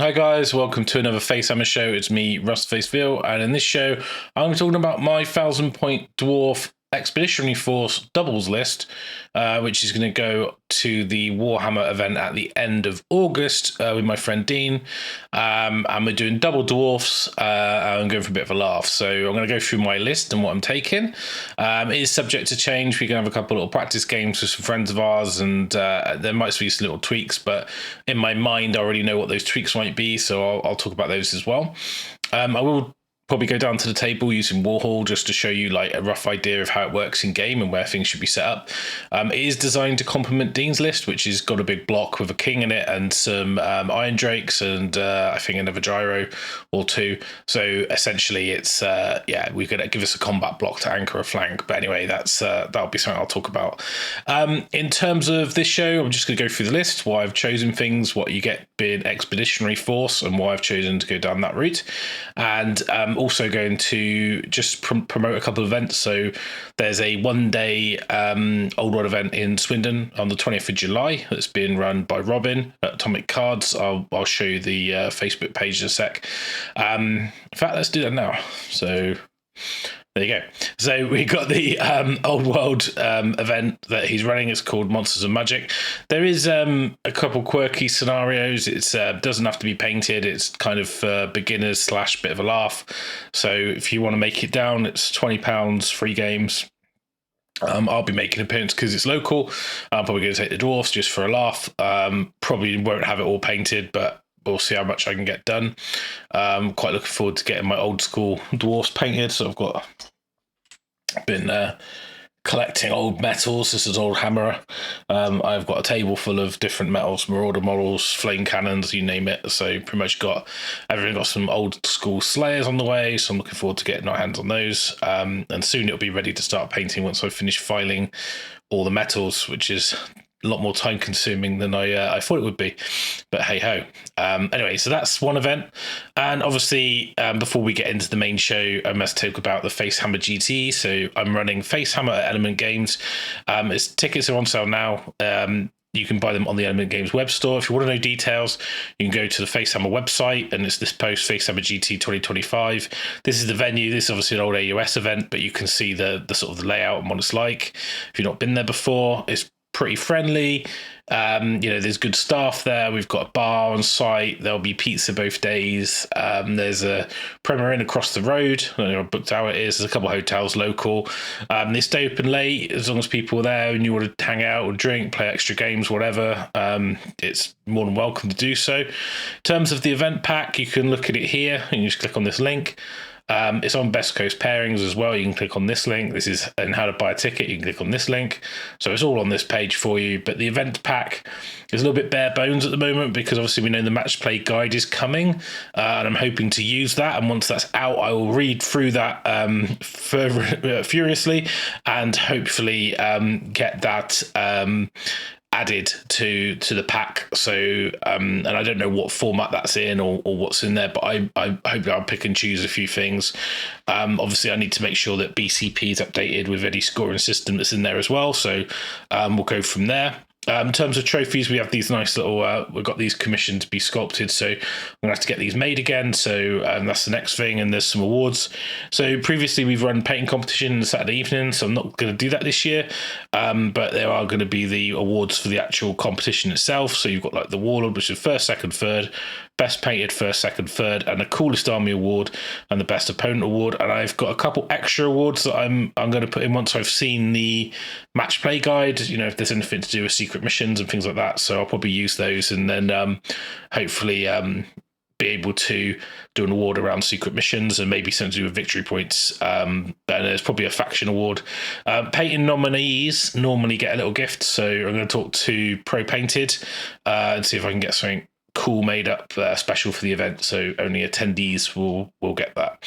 Hi guys, welcome to another Facehammer show. It's me, Rustfaceville, and in this show, I'm talking about my 1,000-point dwarf Expeditionary Force doubles list, which is going to go to the Warhammer event at the end of August with my friend Dean. And we're doing double dwarfs. I'm going for a bit of a laugh. So I'm going to go through my list and what I'm taking. It is subject to change. We're going to have a couple little practice games with some friends of ours, and there might be some little tweaks, but in my mind, I already know what those tweaks might be, so I'll talk about those as well. I will probably go down to the table using Warhol just to show you like a rough idea of how it works in game and where things should be set up. It is designed to complement Dean's list, which has got a big block with a king in it and some Iron Drakes and I think another gyro or two. So essentially it's, we're going to give us a combat block to anchor a flank. But anyway, that'll be something I'll talk about. In terms of this show, I'm just going to go through the list, why I've chosen things, what you get being Expeditionary Force and why I've chosen to go down that route. And also going to just promote a couple of events. So there's a one-day Old World event in Swindon on the 20th of July that's being run by Robin at Atomic Cards. I'll show you the Facebook page in a sec. In fact, let's do that now. So there you go. So we got the Old World event that he's running. It's called Monsters of Magic. There is a couple quirky scenarios. It doesn't have to be painted. It's kind of beginners / bit of a laugh. So if you want to make it down, it's £20, 3 games. I'll be making an appearance because it's local. I'm probably going to take the dwarfs just for a laugh. Probably won't have it all painted, but we'll see how much I can get done. Quite looking forward to getting my old school dwarfs painted. So I've been collecting old metals. This is old hammer. I've got a table full of different metals, marauder models, flame cannons, you name it. So pretty much got some old school slayers on the way. So I'm looking forward to getting our hands on those. And soon it'll be ready to start painting once I finish filing all the metals, which is a lot more time consuming than I thought it would be, but hey ho. Anyway, so that's one event. And obviously, before we get into the main show, I must talk about the Facehammer GT. So I'm running Facehammer at Element Games. Its tickets are on sale now. You can buy them on the Element Games web store. If you want to know details, you can go to the Facehammer website, and it's this post, Facehammer GT 2025. This is the venue. This is obviously an old AUS event, but you can see the sort of the layout and what it's like. If you've not been there before, it's pretty friendly. There's good staff there. We've got a bar on site. There'll be pizza both days. There's a Premier Inn across the road. I don't know, I booked how it is. There's a couple of hotels local. They stay open late as long as people are there and you want to hang out or drink, play extra games, whatever. It's more than welcome to do so. In terms of the event pack, you can look at it here and you just click on this link. It's on Best Coast Pairings as well. You can click on this link. This is and how to buy a ticket. You can click on this link. So it's all on this page for you. But the event pack is a little bit bare bones at the moment because obviously we know the match play guide is coming, and I'm hoping to use that. And once that's out, I will read through that furiously and hopefully get that added to the pack. So and I don't know what format that's in or what's in there, but I hope I'll pick and choose a few things. Obviously I need to make sure that BCP is updated with any scoring system that's in there as well, so we'll go from there. In terms of trophies, we have these nice little, we've got these commissioned to be sculpted, so I'm going to have to get these made again, so that's the next thing, and there's some awards. So previously we've run painting competition Saturday evening, so I'm not going to do that this year, but there are going to be the awards for the actual competition itself. So you've got like the Warlord, which is first, second, third, best painted first, second, third, and the coolest army award and the best opponent award. And I've got a couple extra awards that I'm going to put in once I've seen the match play guide, if there's anything to do with secret missions and things like that. So I'll probably use those and then hopefully be able to do an award around secret missions and maybe something to do with victory points. And there's probably a faction award. Painting nominees normally get a little gift, so I'm going to talk to Pro Painted and see if I can get something cool made up special for the event, so only attendees will get that.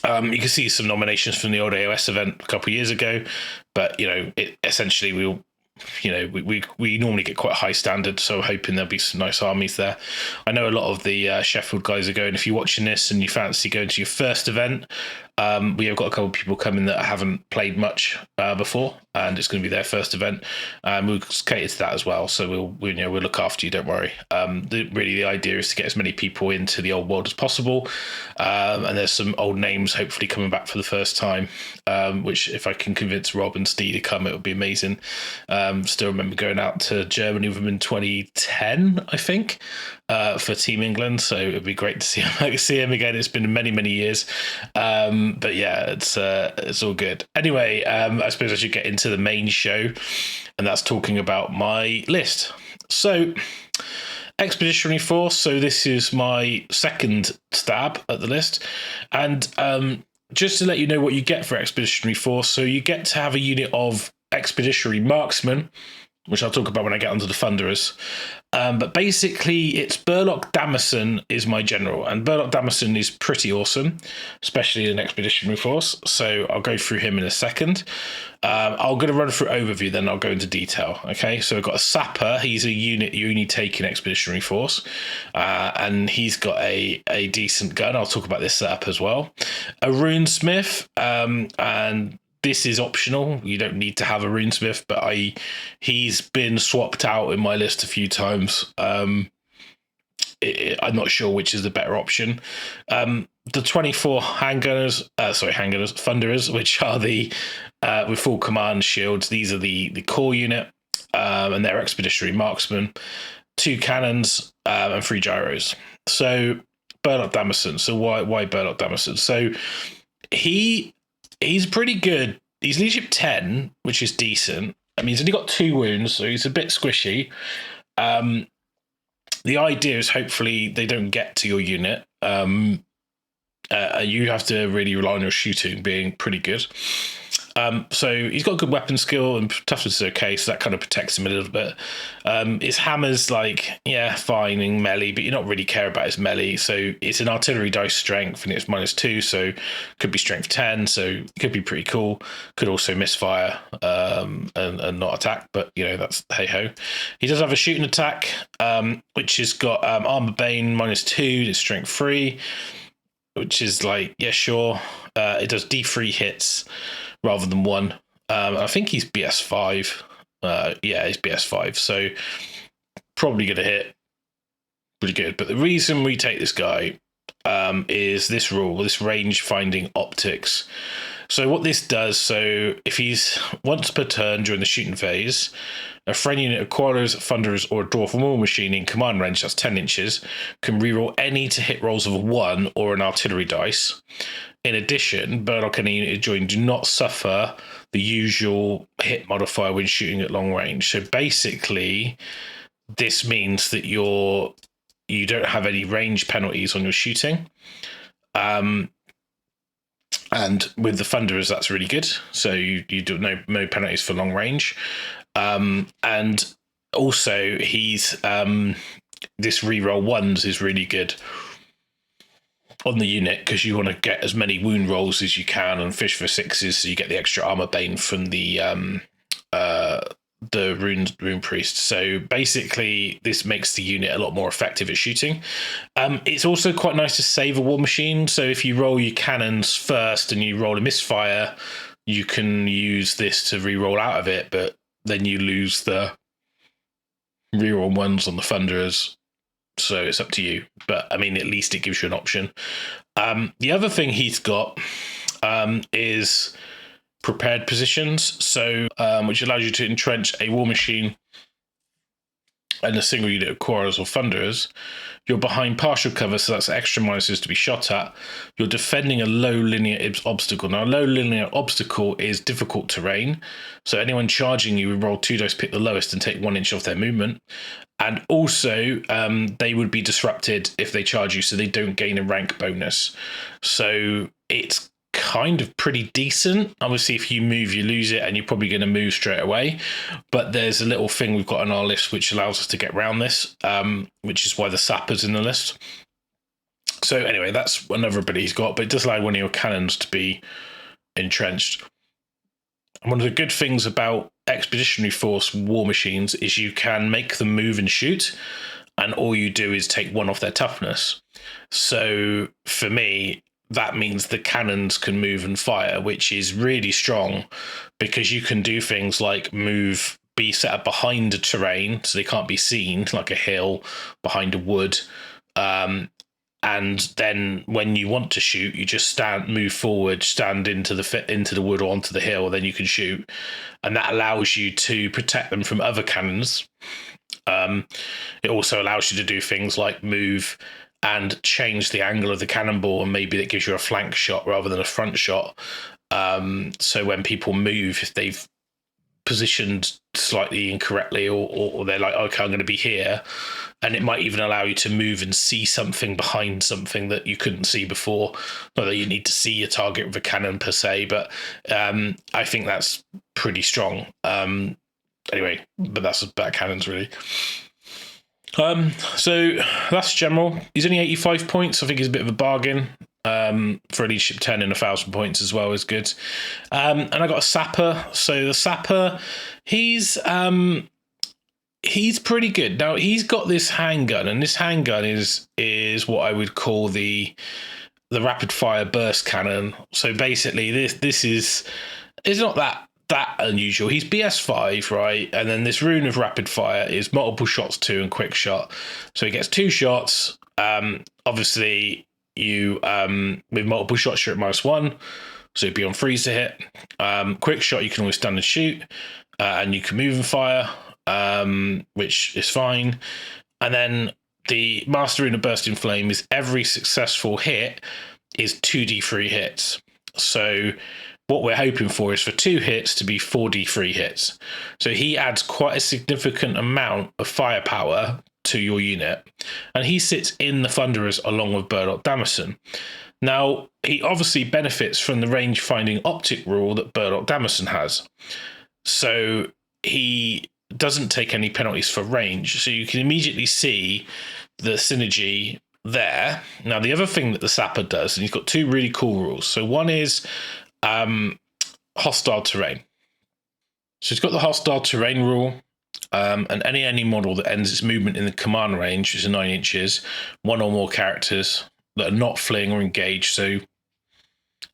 You can see some nominations from the old AOS event a couple of years ago, but it essentially we normally get quite a high standard, so I'm hoping there'll be some nice armies there. I know a lot of the Sheffield guys are going. If you're watching this and you fancy going to your first event, We have got a couple of people coming that haven't played much before, and it's going to be their first event. We'll cater to that as well, so we'll look after you. Don't worry. Really, the idea is to get as many people into the old world as possible, and there's some old names hopefully coming back for the first time. Which, if I can convince Rob and Steve to come, it would be amazing. Still remember going out to Germany with them in 2010, I think, for Team England. So it'd be great to see him again. It's been many years. But yeah, it's all good. Anyway, I suppose I should get into the main show, and that's talking about my list. So, Expeditionary Force. So this is my second stab at the list, and just to let you know what you get for Expeditionary Force. So you get to have a unit of Expeditionary Marksmen, which I'll talk about when I get onto the Thunderers. But basically, it's Burlok Dammison is my general, and Burlok Dammison is pretty awesome, especially in Expeditionary Force. So I'll go through him in a second. I'm going to run through overview, then I'll go into detail. Okay, so I've got a Sapper. He's a unit you only take in Expeditionary Force, and he's got a decent gun. I'll talk about this setup as well. A Runesmith, and this is optional. You don't need to have a Runesmith, but he's been swapped out in my list a few times. I'm not sure which is the better option. The 24 Thunderers, which are the with full command shields. These are the core unit, and they're Expeditionary Marksmen, 2 cannons, and 3 gyros. So Burlok Dammison. So why Burlok Dammison? So he's pretty good. He's leadership 10, which is decent. I mean, he's only got 2 wounds, so he's a bit squishy. The idea is hopefully they don't get to your unit. You have to really rely on your shooting being pretty good. So he's got good weapon skill, and toughness is okay, so that kind of protects him a little bit. His hammer's like, yeah, fine in melee, but you don't really care about his melee. So it's an artillery dice strength, and it's -2, so could be strength 10, so it could be pretty cool. Could also misfire and not attack, but that's hey-ho. He does have a shooting attack, which has got armor bane -2, it's strength 3, which is like, yeah, sure. It does D3 hits rather than 1. I think he's BS5. Yeah, he's BS5. So probably going to hit pretty good. But the reason we take this guy is this rule, this range finding optics. So what this does, so if he's once per turn during the shooting phase, a friend unit of Quarters, Thunderers, or a Dwarf or War Machine in command range, that's 10 inches, can reroll any to hit rolls of a 1 or an artillery dice. In addition, Burlok and any unit joined do not suffer the usual hit modifier when shooting at long range. So basically, this means that you don't have any range penalties on your shooting. And with the Thunderers, that's really good. So you do no penalties for long range. And also, he's this reroll 1s is really good on the unit, because you want to get as many wound rolls as you can and fish for 6s, so you get the extra armor bane from the rune priest. So basically, this makes the unit a lot more effective at shooting. It's also quite nice to save a war machine. So if you roll your cannons first and you roll a misfire, you can use this to re-roll out of it, but then you lose the reroll 1s on the Thunderers. So it's up to you, but I mean, at least it gives you an option. The other thing he's got is prepared positions, so which allows you to entrench a war machine and a single unit of Quarrels or Thunderers. You're behind partial cover, so that's extra minuses to be shot at. You're defending a low linear obstacle. Now, a low linear obstacle is difficult terrain, so anyone charging you would roll 2 dice, pick the lowest, and take 1 inch off their movement. And also, they would be disrupted if they charge you, so they don't gain a rank bonus. So it's kind of pretty decent. Obviously, if you move, you lose it, and you're probably going to move straight away. But there's a little thing we've got on our list which allows us to get around this, which is why the Sapper's in the list. So anyway, that's another ability he's got, but it does allow one of your cannons to be entrenched. And one of the good things about Expeditionary Force war machines is you can make them move and shoot, and all you do is take 1 off their toughness. So for me, that means the cannons can move and fire, which is really strong because you can do things like be set up behind a terrain so they can't be seen, like a hill behind a wood. And then when you want to shoot, you just move forward, stand into the wood or onto the hill, then you can shoot. And that allows you to protect them from other cannons. It also allows you to do things like move and change the angle of the cannonball, and maybe that gives you a flank shot rather than a front shot. So when people move, if they've positioned slightly incorrectly, or they're like, okay, I'm going to be here, and it might even allow you to move and see something behind something that you couldn't see before. Not that you need to see a target with a cannon per se, but I think that's pretty strong. Anyway, but that's about cannons really. So that's general. He's only 85 points. I think he's a bit of a bargain. For a leadership 10 and 1,000 points as well is good. And I got a sapper. So the sapper, he's pretty good. Now he's got this handgun, and this handgun is what I would call the rapid fire burst cannon. So basically this is not that unusual. He's BS5, right? And then this rune of rapid fire is multiple shots 2 and quick shot. So he gets 2 shots. Obviously you with multiple shots you're at -1, so it'd be on freeze to hit. Quick shot you can always stand and shoot, and you can move and fire, which is fine. And then the master rune of bursting flame is every successful hit is 2d3 hits. So what we're hoping for is for 2 hits to be 4d3 hits. So he adds quite a significant amount of firepower to your unit, and he sits in the Thunderers along with Burlok Dammison. Now, he obviously benefits from the range finding optic rule that Burlok Dammison has. So he doesn't take any penalties for range. So you can immediately see the synergy there. Now, the other thing that the sapper does, and he's got 2 really cool rules. So one is hostile terrain. So he's got the hostile terrain rule, and any model that ends its movement in the command range, which is 9 inches, 1 or more characters that are not fleeing or engaged. So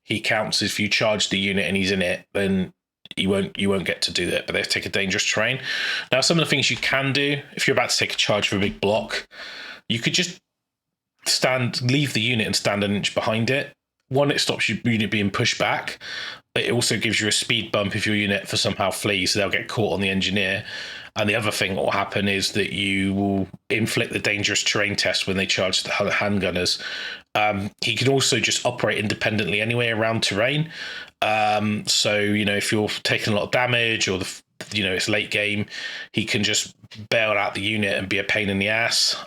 he counts if you charge the unit and he's in it, then you won't get to do that, but they take a dangerous terrain. Now, some of the things you can do if you're about to take a charge for a big block, you could just leave the unit and stand an inch behind it. One, it stops your unit being pushed back. It also gives you a speed bump if your unit for somehow flees, so they'll get caught on the engineer. And the other thing that will happen is that you will inflict the dangerous terrain test when they charge the handgunners. He can also just operate independently anyway around terrain. So, if you're taking a lot of damage or it's late game, he can just bail out the unit and be a pain in the ass.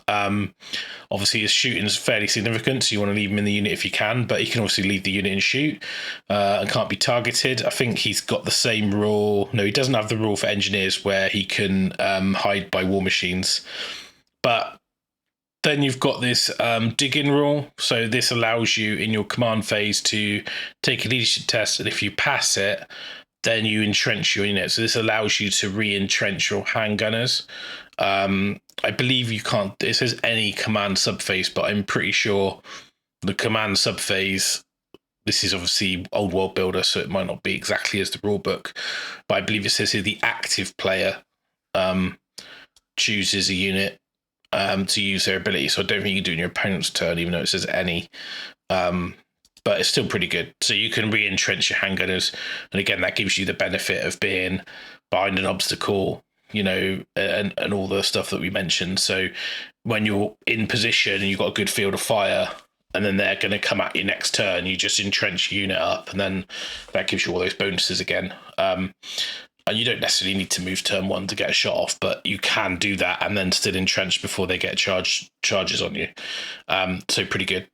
Obviously his shooting is fairly significant, so you want to leave him in the unit if you can, but he can obviously leave the unit and shoot, and can't be targeted. I think he's got the same rule. No, he doesn't have the rule for engineers where he can hide by war machines. But then you've got this dig-in rule. So this allows you in your command phase to take a leadership test, and if you pass it, then you entrench your unit. So this allows you to re-entrench your handgunners. I believe you can't, it says any command subphase, but I'm pretty sure the command subphase, this is obviously old world builder, so it might not be exactly as the rule book, but I believe it says here the active player chooses a unit to use their ability. So I don't think you do it in your opponent's turn, even though it says any. But it's still pretty good. So you can re-entrench your handgunners. And again, that gives you the benefit of being behind an obstacle, and all the stuff that we mentioned. So when you're in position and you've got a good field of fire, and then they're going to come at you next turn, you just entrench your unit up, and then that gives you all those bonuses again. And you don't necessarily need to move turn 1 to get a shot off, but you can do that and then still entrench before they get charges on you. So pretty good.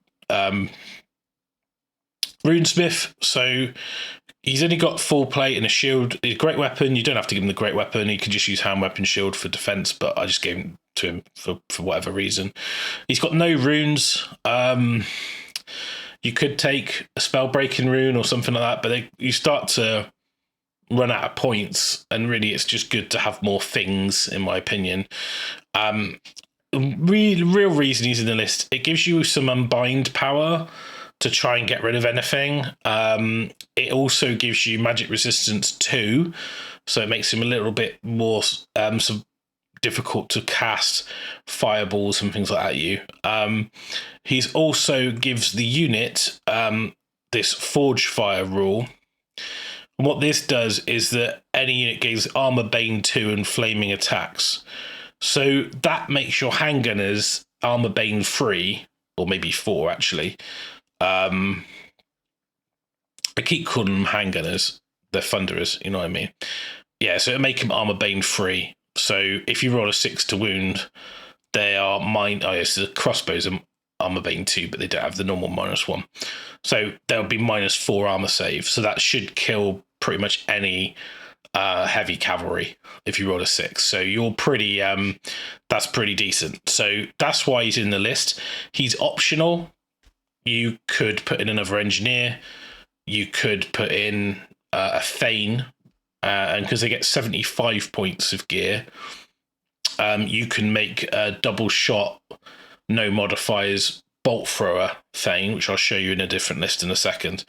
Runesmith, so he's only got full plate and a shield. He's a great weapon. You don't have to give him the great weapon. He can just use hand weapon shield for defense, but I just gave him to him for whatever reason. He's got no runes. You could take a spell breaking rune or something like that, but you start to run out of points, and really it's just good to have more things, in my opinion. Real reason he's in the list, it gives you some unbind power. to try and get rid of anything. It also gives you magic resistance 2, so it makes him a little bit more difficult to cast fireballs and things like that at you. He's also gives the unit this Forge Fire rule. And what this does is that any unit gains Armor Bane 2 and Flaming attacks. So that makes your handgunners Armor Bane 3, or maybe 4 actually. I keep calling them handgunners. They're thunderers, you know what I mean? Yeah, so it'll make them Armor Bane 3. So if you roll a 6 to wound, they are oh yes, the crossbows are Armor Bane 2, but they don't have the normal -1. So there'll be -4 armor save. So that should kill pretty much any heavy cavalry if you roll a 6. So you're pretty, that's pretty decent. So that's why he's in the list. He's optional. You could put in another engineer. You could put in a Thane. And because they get 75 points of gear, you can make a double shot, no modifiers, bolt thrower Thane, which I'll show you in a different list in a second.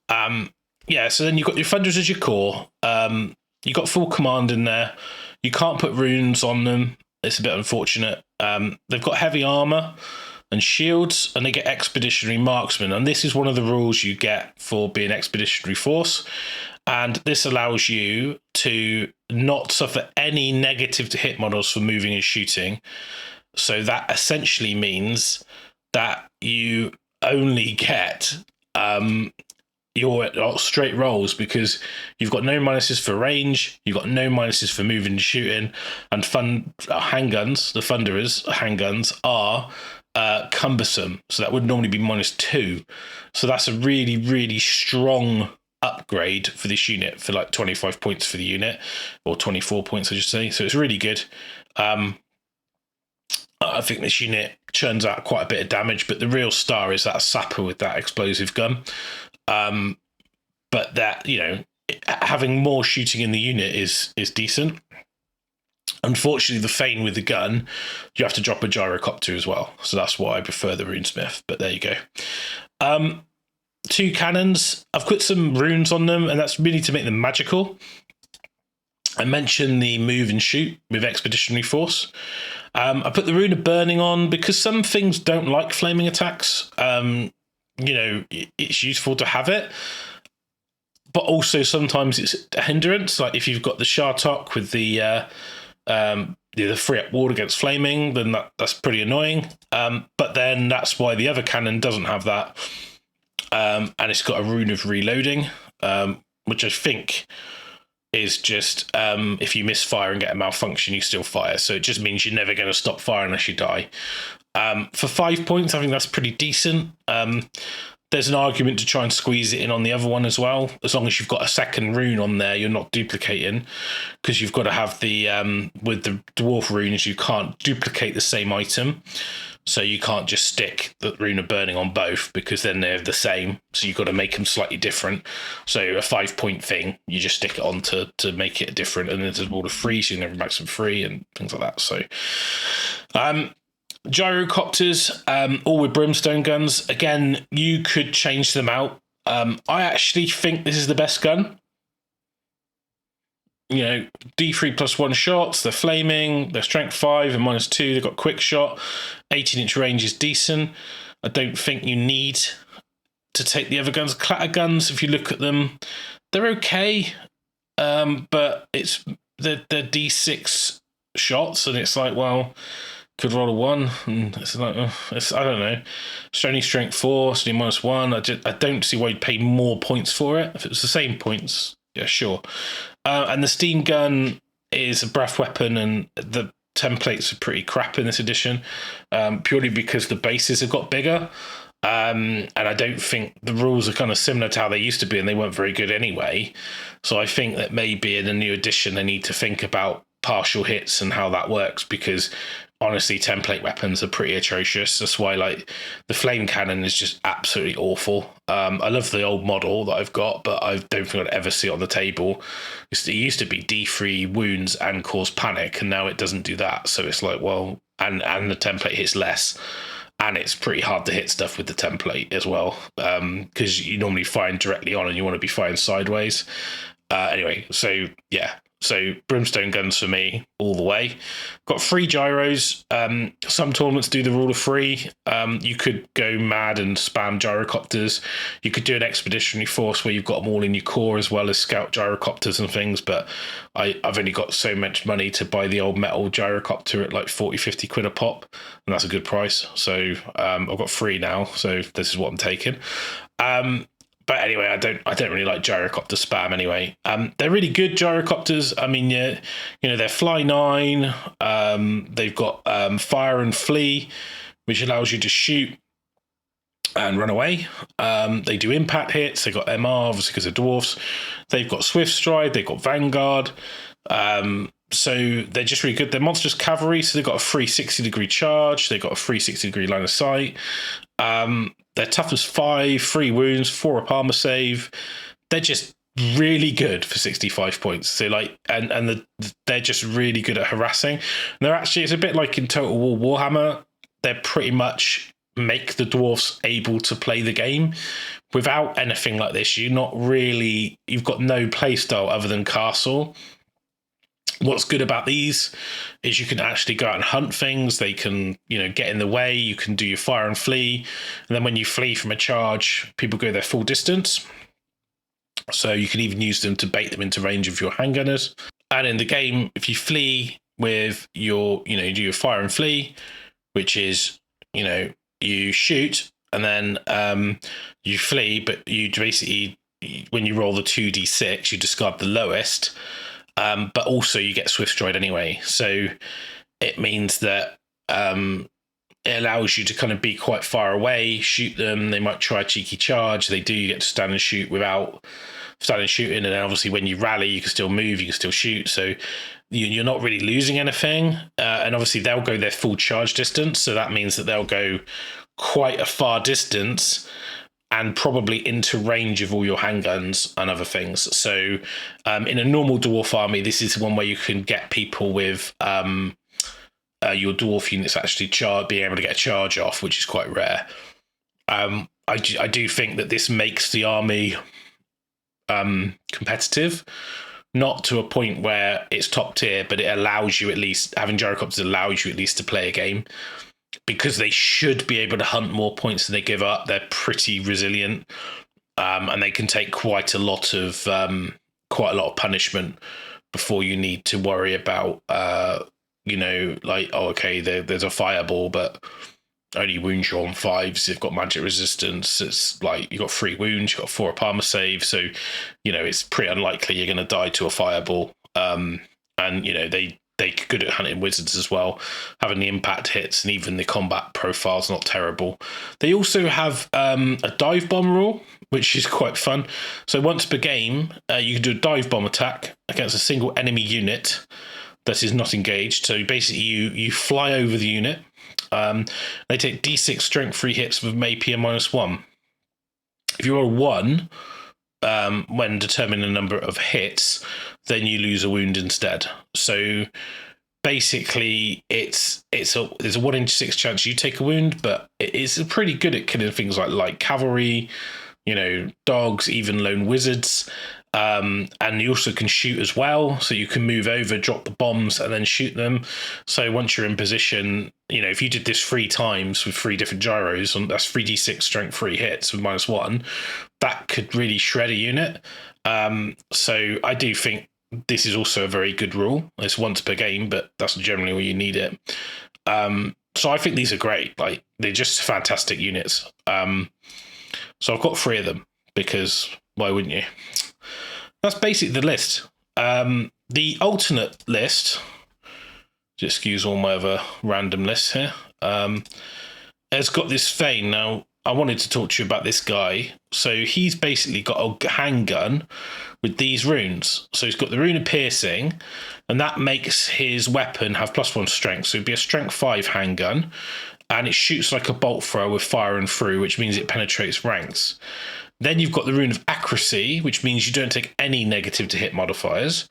Yeah, so then you've got your Thunderers as your core. You've got full command in there. You can't put runes on them. It's a bit unfortunate. They've got heavy armor and shields, and they get Expeditionary Marksman. And this is one of the rules you get for being Expeditionary Force. And this allows you to not suffer any negative to hit models for moving and shooting. So that essentially means that you only get your straight rolls, because you've got no minuses for range, you've got no minuses for moving and shooting, and handguns, the Thunderers handguns, are cumbersome. So that would normally be -2. So that's a really, really strong upgrade for this unit for like 25 points for the unit, or 24 points I should say. So it's really good. I think this unit churns out quite a bit of damage, but the real star is that sapper with that explosive gun. But that, you know, having more shooting in the unit is decent. Unfortunately, the Thane with the gun, you have to drop a gyrocopter as well. So that's why I prefer the Runesmith, but there you go. 2 cannons. I've put some runes on them, and that's really to make them magical. I mentioned the move and shoot with Expeditionary Force. I put the rune of burning on because some things don't like flaming attacks. You know, it's useful to have it, but also sometimes it's a hindrance. Like if you've got the Shartok with the 3-up ward against flaming, then that's pretty annoying. But then that's why the other cannon doesn't have that. And it's got a rune of reloading, which I think is just if you misfire and get a malfunction, you still fire. So it just means you're never going to stop firing unless you die. For 5 points, I think that's pretty decent. There's an argument to try and squeeze it in on the other one as well. As long as you've got a second rune on there, you're not duplicating, because you've got to have the with the dwarf runes, you can't duplicate the same item. So you can't just stick the rune of burning on both, because then they're the same. So you've got to make them slightly different. So a 5-point thing, you just stick it on to make it different. And then there's all the free, so you never max them free and things like that. So gyrocopters, all with brimstone guns. Again, you could change them out. I actually think this is the best gun. You know, D3 +1 shots, they're flaming, they're strength 5 and -2, they've got quick shot, 18-inch range is decent. I don't think you need to take the other guns. Clatter guns, if you look at them, they're okay, but they're D6 shots, and it's like, well, could roll a 1, and it's like, I don't know. It's only strength 4, so -1. I don't see why you'd pay more points for it. If it was the same points, yeah, sure. And the steam gun is a breath weapon, and the templates are pretty crap in this edition, purely because the bases have got bigger. And I don't think the rules are kind of similar to how they used to be, and they weren't very good anyway. So I think that maybe in a new edition, they need to think about partial hits and how that works, because honestly, template weapons are pretty atrocious. That's why, like, the flame cannon is just absolutely awful. I love the old model that I've got, but I don't think I'd ever see it on the table. It used to be D3 wounds and cause panic, and now it doesn't do that. So it's like, well, and the template hits less. and it's pretty hard to hit stuff with the template as well, because you normally firing directly on and you want to be firing sideways. Anyway, so yeah, so brimstone guns for me all the way. Got 3 gyros. Some tournaments do the rule of 3. You could go mad and spam gyrocopters. You could do an expeditionary force where you've got them all in your core as well as scout gyrocopters and things, but I've only got so much money to buy the old metal gyrocopter at like 40-50 quid a pop, and that's a good price. So I've got 3 now, so this is what I'm taking. But anyway, I don't really like gyrocopter spam anyway. They're really good gyrocopters. I mean, yeah, you know, they're fly 9. They've got fire and flee, which allows you to shoot and run away. They do impact hits. They've got MR, obviously, because they're dwarfs. They've got swift stride. They've got vanguard. So they're just really good. They're monstrous cavalry, so they've got a 360-degree charge. They've got a 360-degree line of sight. They're tough as 5, 3 wounds, 4 up armor save. They're just really good for 65 points. So like, they're just really good at harassing. And they're actually, it's a bit like in Total War Warhammer. They're pretty much make the dwarfs able to play the game. Without anything like this, you've got no playstyle other than castle. What's good about these is you can actually go out and hunt things. They can, you know, get in the way. You can do your fire and flee. And then when you flee from a charge, people go their full distance. So you can even use them to bait them into range of your handgunners. And in the game, if you flee with your, you know, you do your fire and flee, which is, you know, you shoot and then you flee, but you basically, when you roll the 2d6, you discard the lowest. But also you get swift stride anyway. So it means that it allows you to kind of be quite far away, shoot them. They might try a cheeky charge. They do, you get to stand and shoot without standing shooting. And then obviously when you rally, you can still move, you can still shoot. So you're not really losing anything. And obviously they'll go their full charge distance. So that means that they'll go quite a far distance and probably into range of all your handguns and other things. So in a normal dwarf army, this is one where you can get people with your dwarf units actually being able to get a charge off, which is quite rare. I do think that this makes the army competitive, not to a point where it's top tier, but it allows you at least, having gyrocopters allows you at least to play a game. Because they should be able to hunt more points than they give up. They're pretty resilient, and they can take quite a lot of punishment before you need to worry about, you know, like, oh, okay, there's a fireball, but only wounds you on 5s. You've got magic resistance. It's like you've got 3 wounds, you've got 4 up armor save. So, you know, it's pretty unlikely you're going to die to a fireball. And, you know, they're good at hunting wizards as well, having the impact hits, and even the combat profile's not terrible. They also have a dive bomb rule, which is quite fun. So once per game, you can do a dive bomb attack against a single enemy unit that is not engaged. So basically you fly over the unit. They take D6 strength 3 hits with Mapier -1. If you roll 1, when determining the number of hits, then you lose a wound instead. So basically there's a 1 in 6 chance you take a wound, but it's pretty good at killing things like cavalry, you know, dogs, even lone wizards. And you also can shoot as well, so you can move over, drop the bombs, and then shoot them. So once you're in position, you know, if you did this 3 times with 3 different gyros, and that's 3d6 strength 3 hits with -1, that could really shred a unit. So I do think this is also a very good rule. It's once per game, but that's generally where you need it. So I think these are great. Like, they're just fantastic units. So I've got 3 of them, because why wouldn't you? That's basically the list. The alternate list, just excuse all my other random lists here, has got this Thane. Now, I wanted to talk to you about this guy. So he's basically got a handgun with these runes. So he's got the rune of piercing, and that makes his weapon have +1 strength. So it'd be a strength 5 handgun, and it shoots like a bolt thrower with fire and through, which means it penetrates ranks. Then you've got the rune of accuracy, which means you don't take any negative to hit modifiers.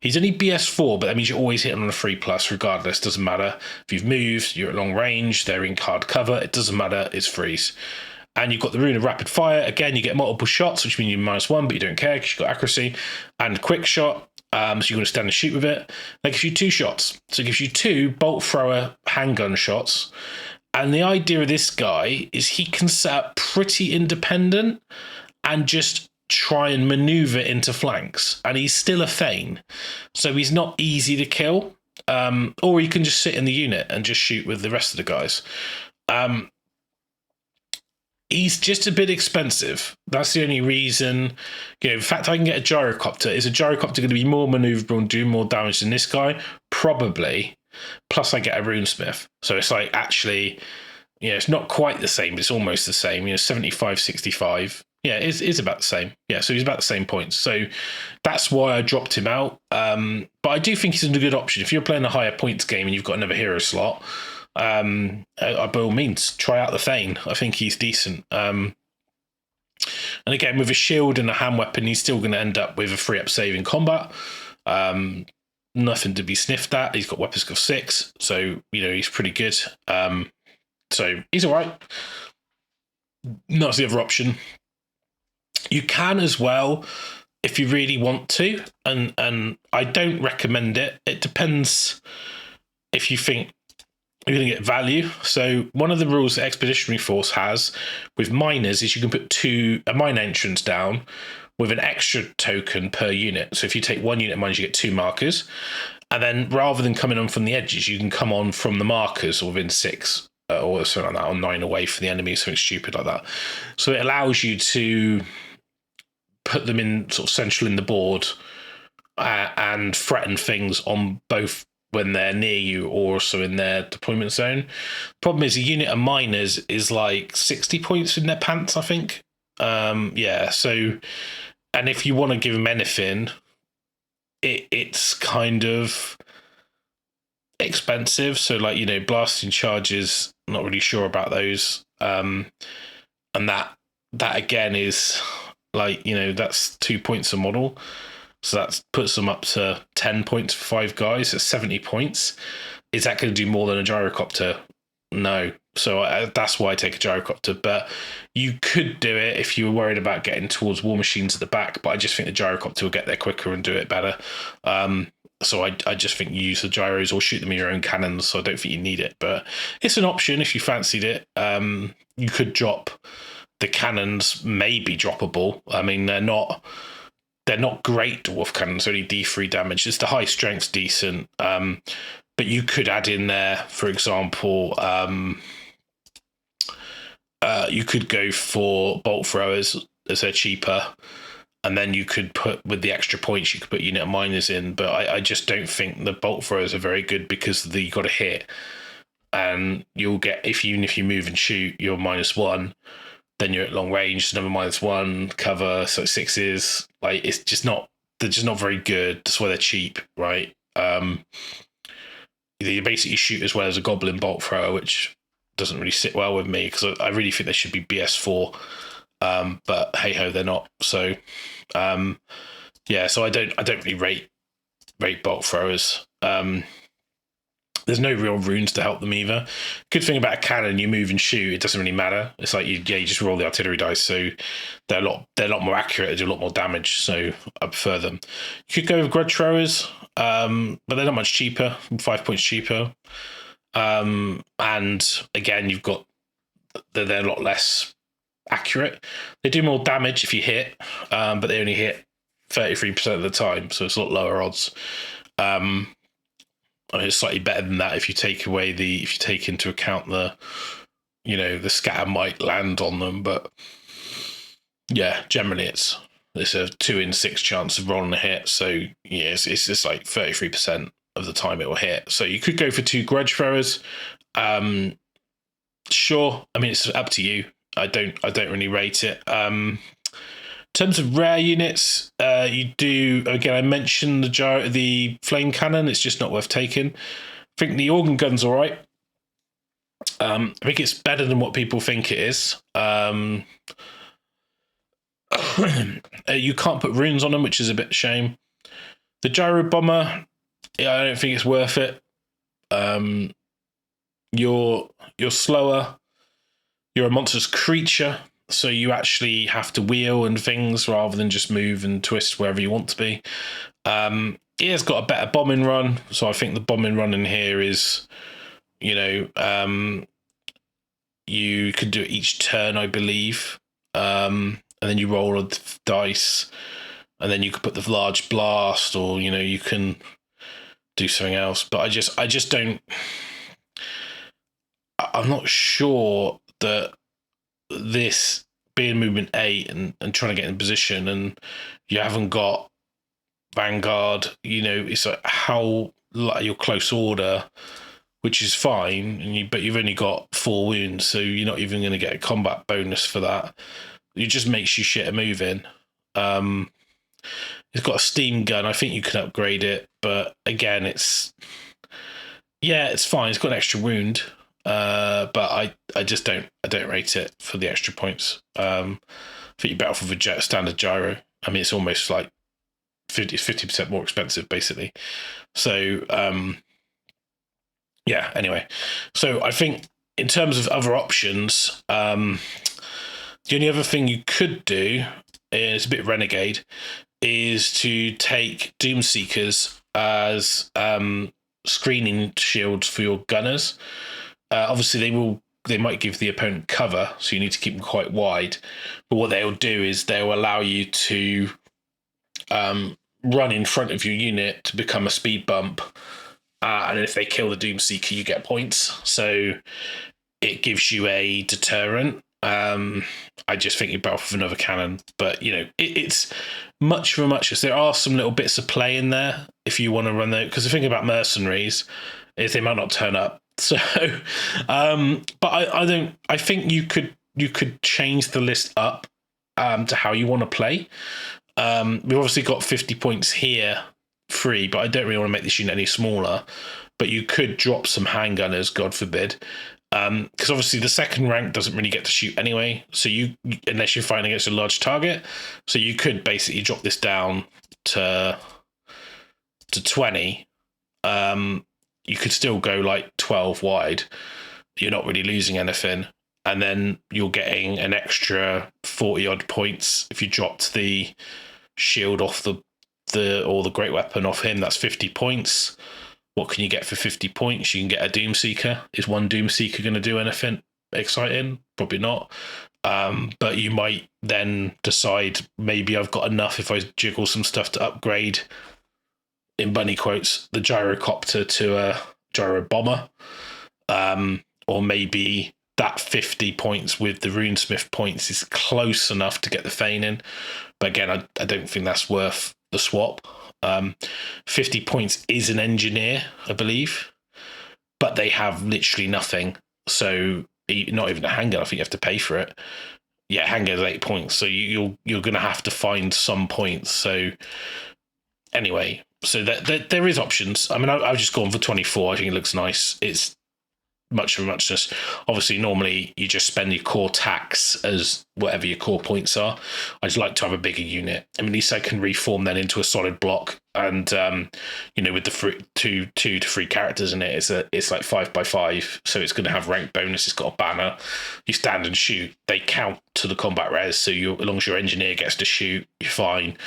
He's only BS4, but that means you're always hitting on a 3+, regardless. Doesn't matter. If you've moved, you're at long range, they're in card cover, it doesn't matter, it's freeze. And you've got the rune of rapid fire. Again, you get multiple shots, which means you're -1, but you don't care because you've got accuracy. And quick shot, so you're going to stand and shoot with it. That gives you 2 shots. So it gives you 2 bolt thrower handgun shots. And the idea of this guy is he can set up pretty independent and just try and maneuver into flanks. And he's still a Thane. So he's not easy to kill. Or he can just sit in the unit and just shoot with the rest of the guys. He's just a bit expensive. That's the only reason. You know, the fact I can get a gyrocopter. Is a gyrocopter going to be more maneuverable and do more damage than this guy? Probably. Plus I get a runesmith. So it's like, actually, you know, it's not quite the same, but it's almost the same. You know, 75, 65. Yeah, it's about the same. Yeah, so he's about the same points. So that's why I dropped him out. But I do think he's a good option. If you're playing a higher points game and you've got another hero slot, by all means, try out the Thane. I think he's decent. And again, with a shield and a hand weapon, he's still going to end up with a 3-up save in combat. Nothing to be sniffed at. He's got weapon skill 6, so you know he's pretty good. So he's all right. That's the other option. You can as well, if you really want to, and I don't recommend it. It depends if you think you're going to get value. So one of the rules that Expeditionary Force has with miners is you can put a mine entrance down with an extra token per unit. So if you take 1 unit of miners, you get 2 markers. And then rather than coming on from the edges, you can come on from the markers or within 6 or something like that, or 9 away from the enemy, something stupid like that. So it allows you to put them in sort of central in the board and threaten things on both when they're near you or also in their deployment zone. Problem is, a unit of miners is like 60 points in their pants, I think. Yeah, so, and if you want to give them anything, it's kind of expensive. So, like, you know, blasting charges, not really sure about those. And that again is like, you know, that's 2 points a model. So that puts them up to 10 points for 5 guys. That's 70 points. Is that going to do more than a gyrocopter? No. So that's why I take a gyrocopter. But you could do it if you were worried about getting towards war machines at the back. But I just think the gyrocopter will get there quicker and do it better. So I just think you use the gyros or shoot them in your own cannons. So I don't think you need it. But it's an option if you fancied it. You could drop the cannons, maybe droppable. I mean, they're not great dwarf cannons, only D3 damage. It's the high strength's decent. But you could add in there, for example, you could go for bolt throwers as they're cheaper. And then you could put, with the extra points, you could put unit of miners in. But I just don't think the bolt throwers are very good because you got to hit. And you'll get, even if you move and shoot, you're -1. Then you're at long range, another -1, cover, so 6s. Like, it's just not, they're just not very good. That's why they're cheap, right? You basically shoot as well as a goblin bolt thrower, which doesn't really sit well with me because I really think they should be BS4. But hey ho, they're not. So yeah, so I don't really rate bolt throwers. There's no real runes to help them either. Good thing about a cannon, you move and shoot, it doesn't really matter. It's like you just roll the artillery dice, so they're a lot more accurate, they do a lot more damage, so I prefer them. You could go with grudge throwers, but they're not much cheaper, 5 points cheaper. And again, they're a lot less accurate. They do more damage if you hit, but they only hit 33% of the time, so it's a lot lower odds. It's slightly better than that if you take into account the scatter might land on them, but yeah, generally it's a 2 in 6 chance of rolling a hit. So yeah, it's just like 33% of the time it will hit. So you could go for 2 grudge throwers. Sure, I mean it's up to you. I don't really rate it. In terms of rare units, you do, again, I mentioned the flame cannon. It's just not worth taking. I think the organ gun's all right. I think it's better than what people think it is. You can't put runes on them, which is a bit of a shame. The gyro bomber, yeah, I don't think it's worth it. You're slower. You're a monstrous creature, so you actually have to wheel and things rather than just move and twist wherever you want to be. It has got a better bombing run, so I think the bombing run in here is, you know, you can do it each turn, I believe, and then you roll a dice, and then you could put the large blast, or you know, you can do something else. But I just don't. I'm not sure that this being movement 8 and trying to get in position, and you haven't got Vanguard, you know, it's like how like your close order, which is fine, but you've only got 4 wounds, so you're not even going to get a combat bonus for that. It just makes you shit at moving. It's got a steam gun. I think you can upgrade it, but again, it's fine. It's got an extra wound. But I just don't rate it for the extra points. I think you're better off with a standard gyro. I mean, it's almost like 50% more expensive, basically. So yeah. Anyway, so I think in terms of other options, the only other thing you could do is a bit renegade, is to take Doomseekers as screening shields for your gunners. Obviously, they might give the opponent cover, so you need to keep them quite wide. But what they'll do is they'll allow you to run in front of your unit to become a speed bump. And if they kill the Doomseeker, you get points. So it gives you a deterrent. I just think you're better off with another cannon. But, you know, it's much for muchness. There are some little bits of play in there if you want to run those. Because the thing about mercenaries is they might not turn up. So, but I think you could change the list up to how you want to play. We've obviously got 50 points here free, but I don't really want to make this unit any smaller. But you could drop some handgunners, God forbid, because obviously the second rank doesn't really get to shoot anyway. So unless you're fighting against a large target, so you could basically drop this down to 20. You could still go like 12 wide. You're not really losing anything. And then you're getting an extra 40 odd points if you dropped the shield off or the great weapon off him. That's 50 points. What can you get for 50 points? You can get a Doomseeker. Is one Doomseeker going to do anything exciting? Probably not. But you might then decide, maybe I've got enough if I jiggle some stuff to upgrade, in bunny quotes, the gyrocopter to a gyro bomber, or maybe that 50 points with the runesmith points is close enough to get the feigning. But again, I don't think that's worth the swap. 50 points is an engineer, I believe, but they have literally nothing. So not even a handgun. I think you have to pay for it. Yeah, handgun is 8 points. So you're going to have to find some points. So anyway. So there is options. I mean, I've just gone for 24. I think it looks nice. It's much of a muchness. Obviously, normally you just spend your core tax as whatever your core points are. I just like to have a bigger unit. I mean, at least I can reform then into a solid block. And you know, with the two to 3 characters in it, it's like 5x5. So it's going to have rank bonus. It's got a banner. You stand and shoot. They count to the combat res. So as long as your engineer gets to shoot, you're fine.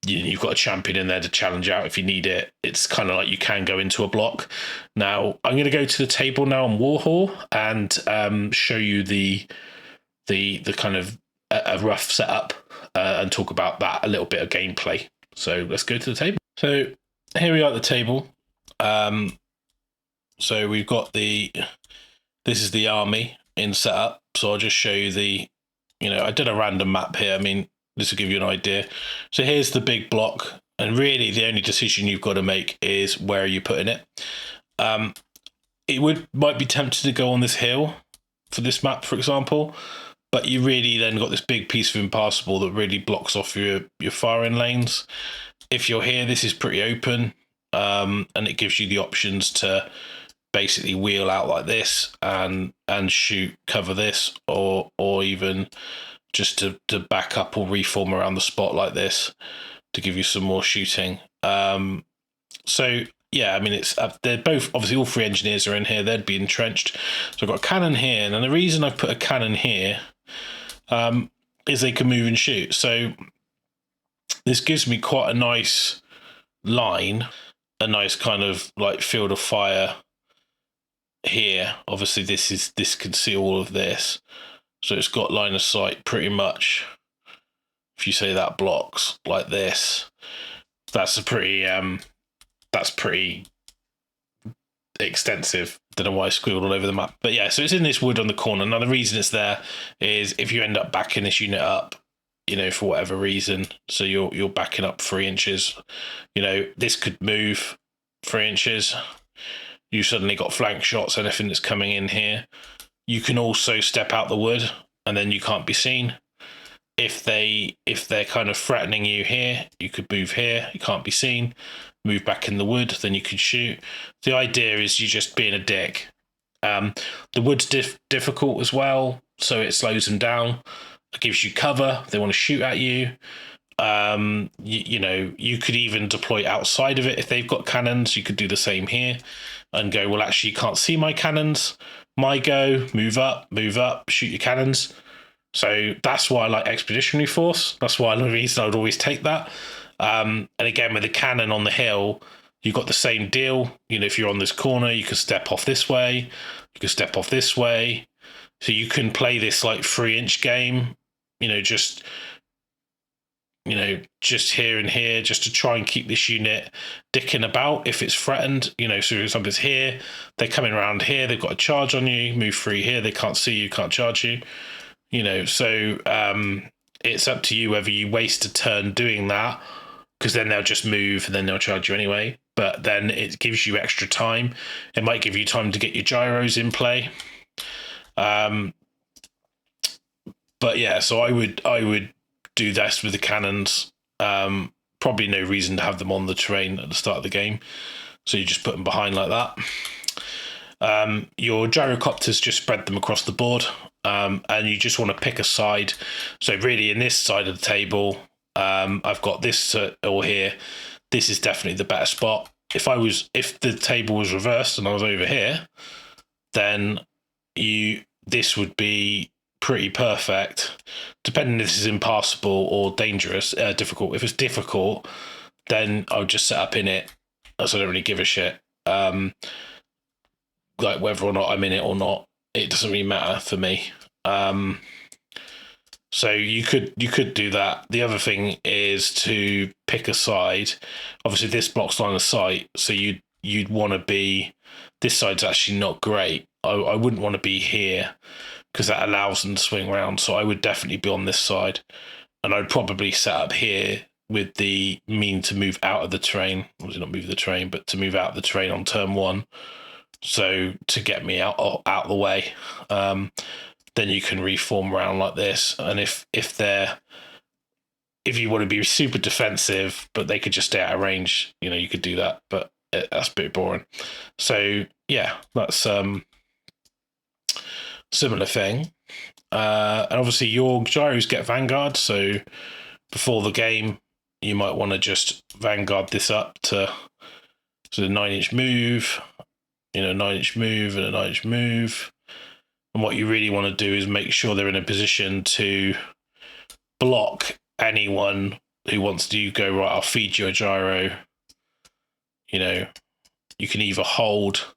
You've got a champion in there to challenge out if you need it. It's kind of like you can go into a block. Now, I'm going to go to the table now on Warhol and show you the kind of a rough setup and talk about that, a little bit of gameplay. So let's go to the table. So here we are at the table. So we've got this is the army in setup. So I'll just show you I did a random map here. I mean, this will give you an idea. So here's the big block, and really the only decision you've got to make is where are you putting it. It might be tempted to go on this hill for this map, for example, but you really then got this big piece of impassable that really blocks off your firing lanes. If you're here, this is pretty open, and it gives you the options to basically wheel out like this and shoot, cover this, or even just to back up or reform around the spot like this to give you some more shooting. So yeah, I mean, it's they're both, obviously all three engineers are in here. They'd be entrenched. So I've got a cannon here, and the reason I've put a cannon here is they can move and shoot. So this gives me quite a nice line, a nice kind of like field of fire here. Obviously this can see all of this, so it's got line of sight pretty much. If you say that blocks like this, that's a pretty that's pretty extensive. Don't know why I squiggled all over the map, but yeah, so it's in this wood on the corner. Now the reason it's there is if you end up backing this unit up, you know, for whatever reason, so you're backing up 3 inches, you know, this could move 3 inches. You suddenly got flank shots, anything that's coming in here. You can also step out the wood and then you can't be seen. If they're kind of threatening you here, you could move here, you can't be seen, move back in the wood, then you could shoot. The idea is you just being a dick. The wood's difficult as well, so it slows them down. It gives you cover. They want to shoot at you. You know, you could even deploy outside of it if they've got cannons. You could do the same here and go, well, actually, you can't see my cannons. My go, move up, shoot your cannons. So that's why I like Expeditionary Force. That's why the reason I would always take that. And again, with the cannon on the hill, you've got the same deal. You know, if you're on this corner, you can step off this way. You can step off this way. So you can play this like 3-inch game, you know, just here and here, just to try and keep this unit dicking about if it's threatened. You know, so if something's here, they're coming around here, they've got a charge on you, move free here, they can't see you, can't charge you. You know, so it's up to you whether you waste a turn doing that, because then they'll just move and then they'll charge you anyway. But then it gives you extra time. It might give you time to get your gyros in play. But yeah, so I would do this with the cannons. Probably no reason to have them on the terrain at the start of the game. So you just put them behind like that. Your gyrocopters, just spread them across the board. And you just want to pick a side. So really in this side of the table, I've got this or here. This is definitely the better spot. If the table was reversed and I was over here, then this would be pretty perfect, depending if this is impassable or dangerous, difficult. If it's difficult, then I would just set up in it, so I don't really give a shit. Like whether or not I'm in it or not, it doesn't really matter for me. So you could do that. The other thing is to pick a side. Obviously, this blocks line of sight, so you'd want to be. This side's actually not great. I wouldn't want to be here because that allows them to swing around. So I would definitely be on this side, and I'd probably set up here with the mean to move out of the terrain. Obviously not move the terrain, but to move out of the terrain on turn 1. So to get me out the way. Then you can reform around like this. And if you want to be super defensive, but they could just stay out of range, you know, you could do that, but that's a bit boring. So yeah, that's similar thing. And obviously your gyros get Vanguard. So before the game, you might want to just Vanguard this up to the 9-inch move, you know, 9-inch move and a 9-inch move. And what you really want to do is make sure they're in a position to block anyone who wants to go, right, I'll feed you a gyro. You know, you can either hold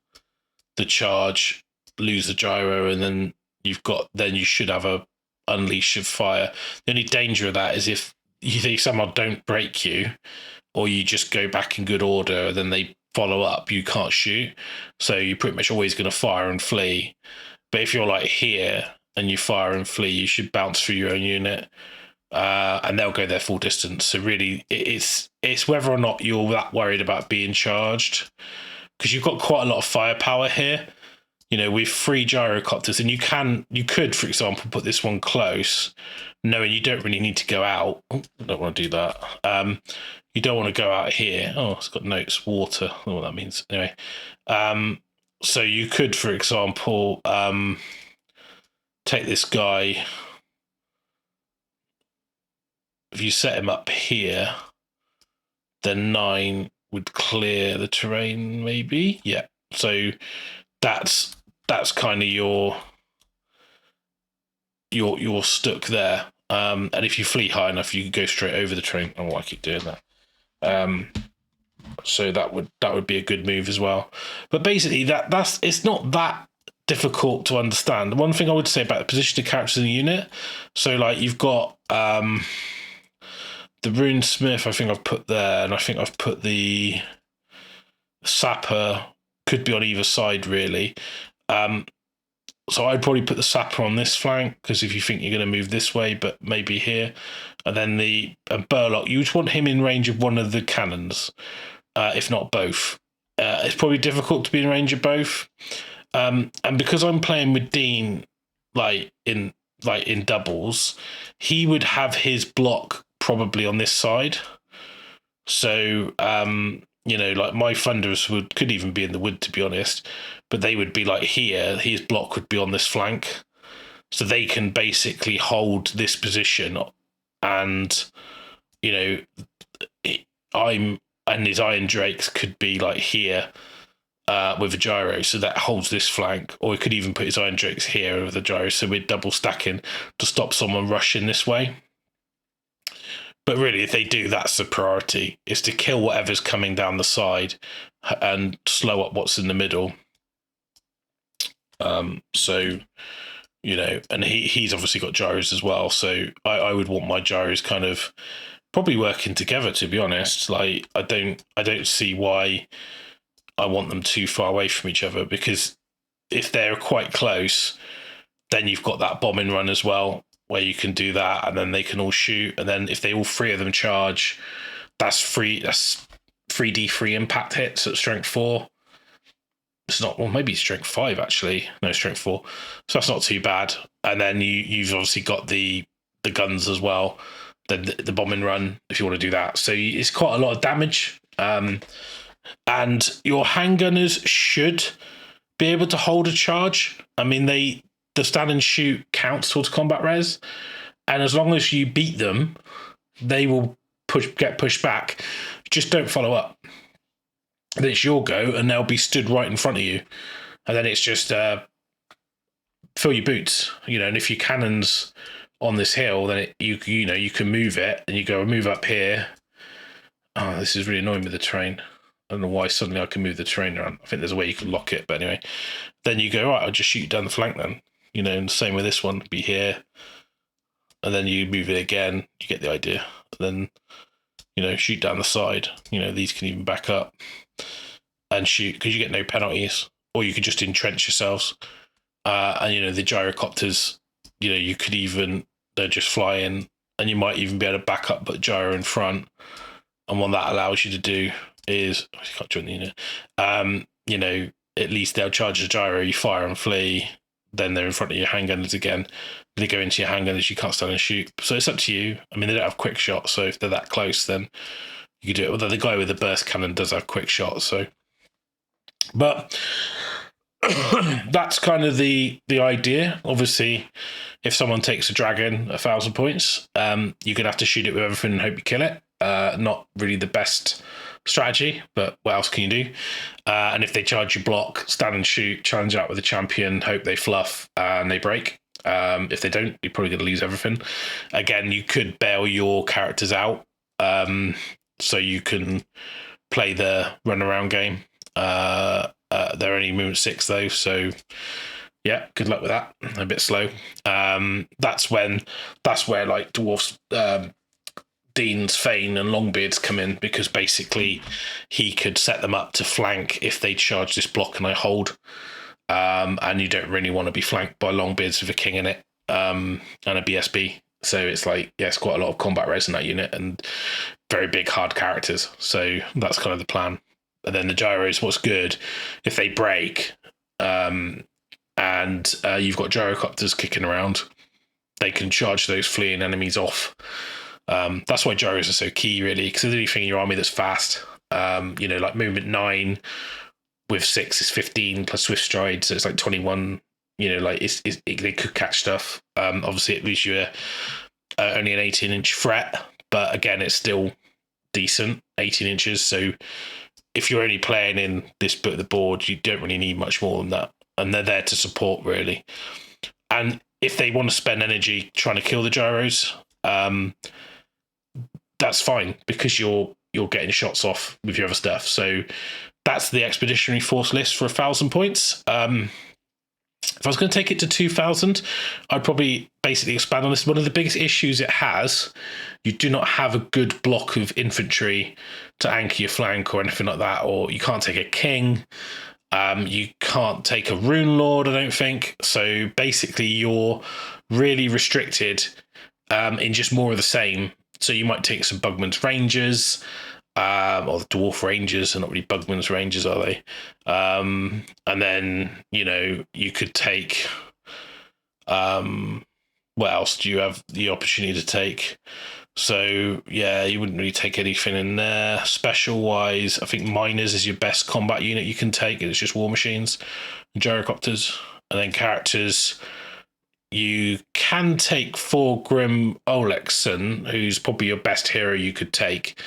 the charge, lose the gyro, and then you should have a unleash of fire. The only danger of that is if they somehow don't break you, or you just go back in good order, then they follow up, you can't shoot. So you're pretty much always going to fire and flee. But if you're like here and you fire and flee, you should bounce through your own unit, and they'll go their full distance. So really, it's whether or not you're that worried about being charged, because you've got quite a lot of firepower here. You know, with 3 gyrocopters, and you could, for example, put this one close, knowing you don't really need to go out. Oh, I don't want to do that. You don't want to go out here. Oh, it's got notes, water. I don't know what that means. Anyway, so you could, for example, take this guy if you set him up here, then 9 would clear the terrain, maybe. Yeah. So that's kind of your stuck there. And if you flee high enough, you can go straight over the terrain. Oh, I keep doing that. So that would be a good move as well. But basically, that's it's not that difficult to understand. One thing I would say about the position of characters in the unit, so like you've got the Runesmith, I think I've put there, and I think I've put the Sapper, could be on either side really. So I'd probably put the Sapper on this flank, because if you think you're going to move this way, but maybe here. And then the Burlok, you just want him in range of one of the cannons, if not both. It's probably difficult to be in range of both. And because I'm playing with Dean, in doubles, he would have his block probably on this side. So, like my Thunderers could even be in the wood, to be honest, but they would be like here. His block would be on this flank. So they can basically hold this position, and, and his Iron Drakes could be like here with a gyro, so that holds this flank, or he could even put his Iron Drakes here with a gyro, so we're double stacking to stop someone rushing this way. But really, if they do, that's the priority, is to kill whatever's coming down the side and slow up what's in the middle. So, and he's obviously got gyros as well, so I would want my gyros kind of probably working together, to be honest. Like, I don't see why I want them too far away from each other, because if they're quite close, then you've got that bombing run as well, where you can do that, and then they can all shoot, and then if they all three of them charge, that's 3d3 impact hits at strength 4. It's not, well, maybe strength 5 actually. No, strength 4. So that's not too bad. And then you've obviously got the guns as well, then the bombing run if you want to do that. So it's quite a lot of damage. And your handgunners should be able to hold a charge. I mean, the stand and shoot counts towards combat res, and as long as you beat them, they will get pushed back. Just don't follow up. Then it's your go, and they'll be stood right in front of you, and then it's just fill your boots, and if your cannon's on this hill, then you can move it, and you go move up here. Oh, this is really annoying with the terrain. I don't know why suddenly I can move the terrain around. I think there's a way you can lock it, but anyway. Then you go, right, I'll just shoot you down the flank then. And the same with this one, be here. And then you move it again, you get the idea. And then, shoot down the side. These can even back up and shoot, because you get no penalties. Or you could just entrench yourselves. And, the gyrocopters, you could even, they'll just fly in, and you might even be able to back up, put gyro in front. And what that allows you to do is, you can't join the unit, at least they'll charge the gyro, you fire and flee, then they're in front of your handgunners again. They go into your handgunners, you can't stand and shoot. So it's up to you. I mean, they don't have quick shots, so if they're that close, then you can do it. Although the guy with the burst cannon does have quick shots, so. But that's kind of the idea. Obviously, if someone takes a dragon 1,000 points, you're going to have to shoot it with everything and hope you kill it. Not really the best strategy, but what else can you do? And if they charge your block, stand and shoot, challenge out with the champion, hope they fluff and they break. If they don't, you're probably going to lose everything. Again, you could bail your characters out, so you can play the run around game. They're only movement 6 though, so yeah, good luck with that. A bit slow. That's where like dwarfs, Dean's Fane and Longbeards come in, because basically he could set them up to flank if they charge this block and I hold. And you don't really want to be flanked by Longbeards with a king in it, and a BSB. So it's like, yeah, it's quite a lot of combat res in that unit and very big hard characters. So that's kind of the plan. And then the gyros, what's good, if they break, and you've got gyrocopters kicking around, they can charge those fleeing enemies off. That's why gyros are so key, really, because there's anything in your army that's fast. Like movement 9 with 6 is 15 plus swift stride, so it's like 21. They could catch stuff. Obviously, it leaves you only an 18-inch threat, but again, it's still decent, 18 inches. So if you're only playing in this bit of the board, you don't really need much more than that. And they're there to support, really. And if they want to spend energy trying to kill the gyros, that's fine, because you're getting shots off with your other stuff. So that's the Expeditionary Force list for 1,000 points. If I was going to take it to 2,000, I'd probably basically expand on this. One of the biggest issues it has, you do not have a good block of infantry to anchor your flank or anything like that, or you can't take a king. You can't take a Rune Lord, I don't think. So basically, you're really restricted in just more of the same. So you might take some Bugman's Rangers, or the Dwarf Rangers. They're not really Bugman's Rangers, are they? And then, you could take... what else do you have the opportunity to take? So, yeah, you wouldn't really take anything in there. Special-wise, I think Miners is your best combat unit you can take. It's just War Machines and Gyrocopters. And then characters, you can take Thorgrim Olexson, who's probably your best hero you could take.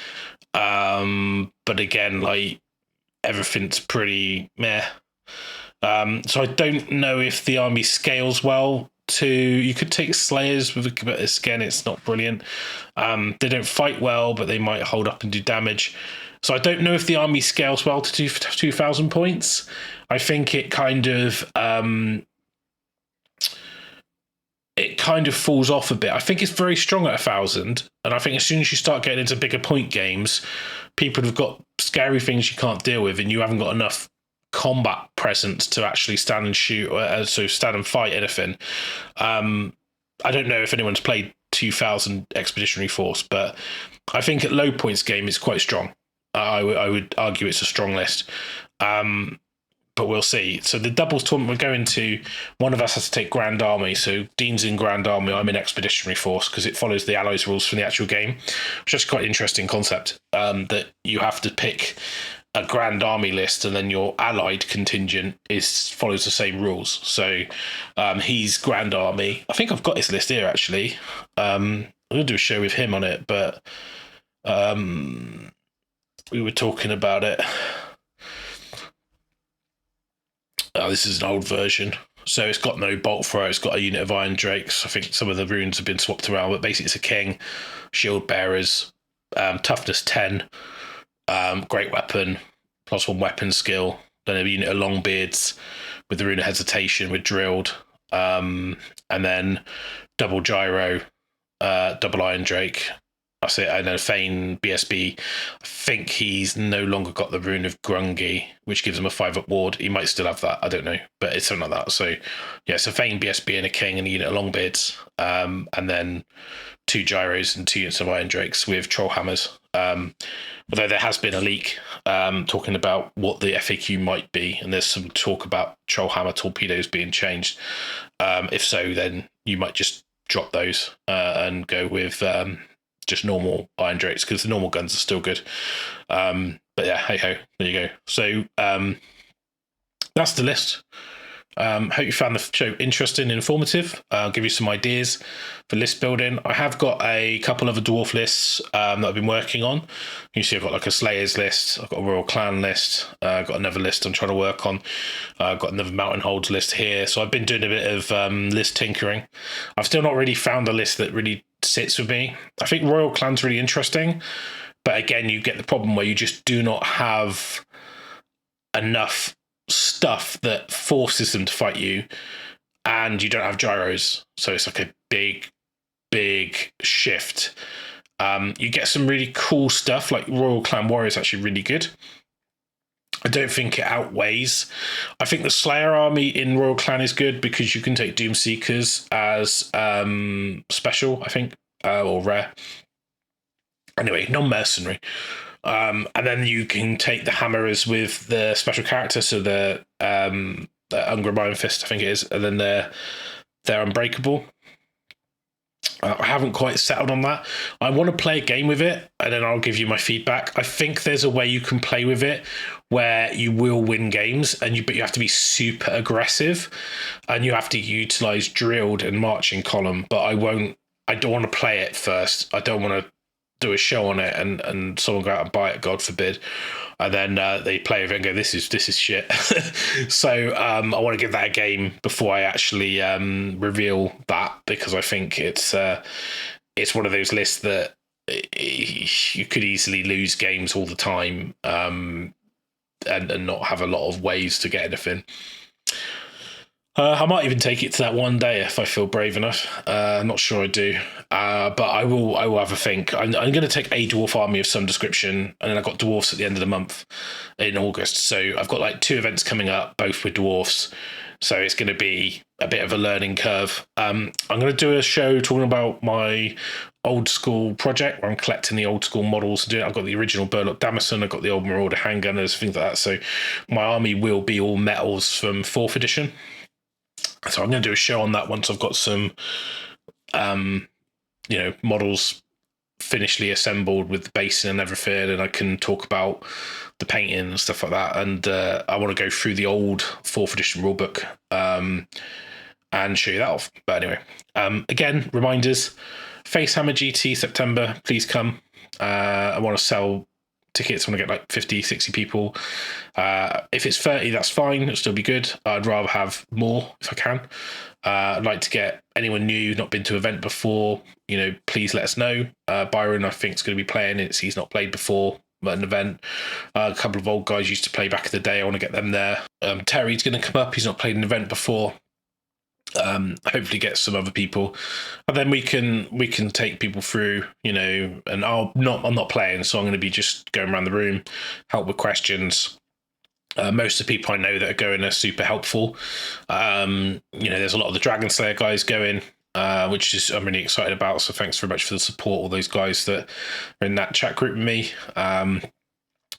But again, like, everything's pretty meh. So I don't know if the army scales well to... You could take Slayers, but again, it's not brilliant. They don't fight well, but they might hold up and do damage. So I don't know if the army scales well to 2,000 points. I think it kind of falls off a bit. I think it's very strong at 1,000, and I think as soon as you start getting into bigger point games, people have got scary things you can't deal with, and you haven't got enough combat presence to actually stand and shoot, or so stand and fight anything. I don't know if anyone's played 2,000 Expeditionary Force, but I think at low points game it's quite strong. I would argue it's a strong list. But we'll see. So the doubles tournament we're going to, one of us has to take Grand Army. So Dean's in Grand Army, I'm in Expeditionary Force, because it follows the Allies rules from the actual game, which is quite an interesting concept, that you have to pick a Grand Army list and then your allied contingent follows the same rules. So he's Grand Army. I think I've got his list here, actually. I'm going to do a show with him on it, but we were talking about it. This is an old version. So it's got no bolt throw. It's got a unit of Iron Drakes. I think some of the runes have been swapped around, but basically it's a king, shield bearers, toughness 10, great weapon, +1 weapon skill. Then a unit of Longbeards with the rune of hesitation with drilled, and then double gyro, double Iron Drake. That's it. And then Fane BSB. I think he's no longer got the rune of Grungy, which gives him a 5-up ward. He might still have that. I don't know, but it's something like that. So yeah, so Fane BSB and a king and a unit of Longbeards, and then 2 gyros and 2 units of Iron Drakes with troll hammers. Although there has been a leak talking about what the FAQ might be, and there's some talk about troll hammer torpedoes being changed. If so, then you might just drop those and go with just normal Iron Drakes, because the normal guns are still good. But yeah, hey ho, there you go. So that's the list. Hope you found the show interesting and informative. I'll give you some ideas for list building. I have got a couple of dwarf lists that I've been working on. You see I've got like a Slayers list, I've got a Royal Clan list, I've got another list I'm trying to work on, I've got another Mountain Holds list here. So I've been doing a bit of list tinkering. I've still not really found a list that really sits with me. I think Royal Clan's really interesting, but again, you get the problem where you just do not have enough stuff that forces them to fight you, and you don't have gyros, so it's like a big shift. You get some really cool stuff, like Royal Clan Warrior is actually really good. I don't think it outweighs. I think the Slayer army in Royal Clan is good because you can take Doom Seekers as special, I think, or rare. Anyway, non-mercenary. And then you can take the Hammerers with the special character, so the Ungrim Iron Fist, I think it is, and then they're unbreakable. I haven't quite settled on that. I want to play a game with it, and then I'll give you my feedback. I think there's a way you can play with it where you will win games, but you have to be super aggressive, and you have to utilize drilled and marching column. But I don't want to play it first. I don't want to do a show on it and someone go out and buy it, God forbid, and then they play it and go, this is shit. So I want to give that a game before I actually reveal that, because I think it's one of those lists that you could easily lose games all the time, and not have a lot of ways to get anything. I might even take it to that one day if I feel brave enough. I'm not sure I do, but I will have a think. I'm going to take a dwarf army of some description, and then I've got dwarfs at the end of the month in August. So I've got like 2 events coming up, both with dwarfs. So it's going to be a bit of a learning curve. I'm going to do a show talking about my old school project where I'm collecting the old school models. I've got the original Burlok Dammison, I've got the old Marauder handgunners, things like that. So my army will be all metals from 4th edition. So I'm going to do a show on that once I've got some, models finishly assembled with the basing and everything, and I can talk about the painting and stuff like that. And I want to go through the old 4th edition rulebook and show you that off. But anyway, again, reminders: Facehammer GT September. Please come. I want to sell tickets. I want to get like 50, 60 people. If it's 30, that's fine. It'll still be good. I'd rather have more if I can. I'd like to get anyone new, not been to an event before, please let us know. Byron, I think, is going to be playing it. He's not played before at an event. A couple of old guys used to play back in the day. I want to get them there. Terry's going to come up. He's not played an event before. Hopefully get some other people, and then we can take people through, and I'm not playing, so I'm going to be just going around the room, help with questions. Most of the people I know that are going are super helpful. There's a lot of the Dragon Slayer guys going, which is I'm really excited about. So thanks very much for the support, all those guys that are in that chat group with me.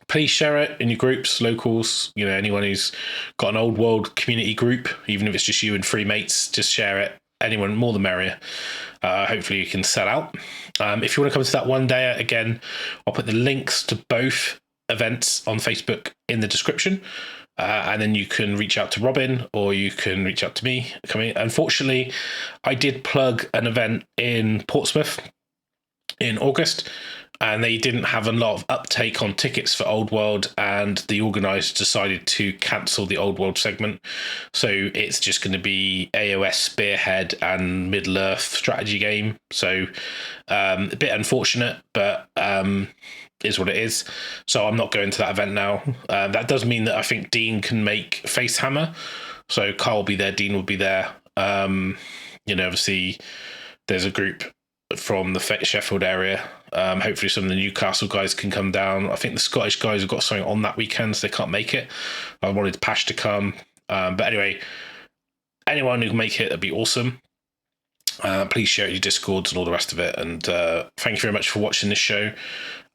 Please share it in your groups, locals, anyone who's got an old world community group, even if it's just you and 3 mates, just share it. Anyone, more the merrier. Hopefully you can sell out. If you want to come to that one day, again, I'll put the links to both events on Facebook in the description. And then you can reach out to Robin or you can reach out to me. Unfortunately, I did plug an event in Portsmouth in August, and they didn't have a lot of uptake on tickets for Old World, and the organisers decided to cancel the Old World segment. So it's just going to be AOS Spearhead and Middle-earth strategy game. So a bit unfortunate, but is what it is. So I'm not going to that event now. That does mean that I think Dean can make Facehammer. So Carl will be there, Dean will be there. Obviously there's a group from the Sheffield area. Hopefully some of the Newcastle guys can come down. I think the Scottish guys have got something on that weekend, so they can't make it. I wanted Pash to come. But anyway, anyone who can make it, that'd be awesome. Please share it in your Discords and all the rest of it. And thank you very much for watching this show.